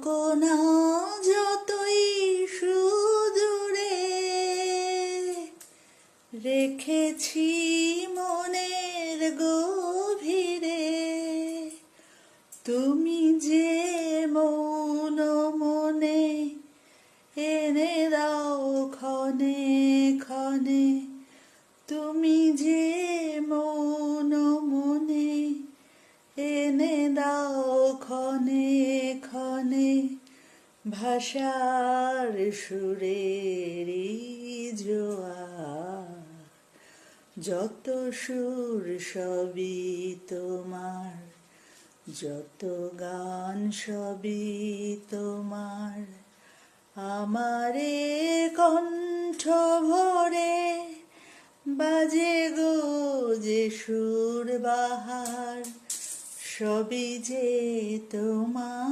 থাকো না যতই সুদূরে, রেখেছি মনের গভীরে। তুমি যে মৌন মনে এনে দাও ক্ষণে ক্ষণে, তুমি যে মৌন মনে এনে দাও ক্ষণে ক্ষণে। ভাষার সুরের জোয়ার, যত সুর সবই তোমার, যত গান সবই তোমার। আমারে কণ্ঠ ভরে বাজে গো যে সুর বাহার, সবই যে তোমার।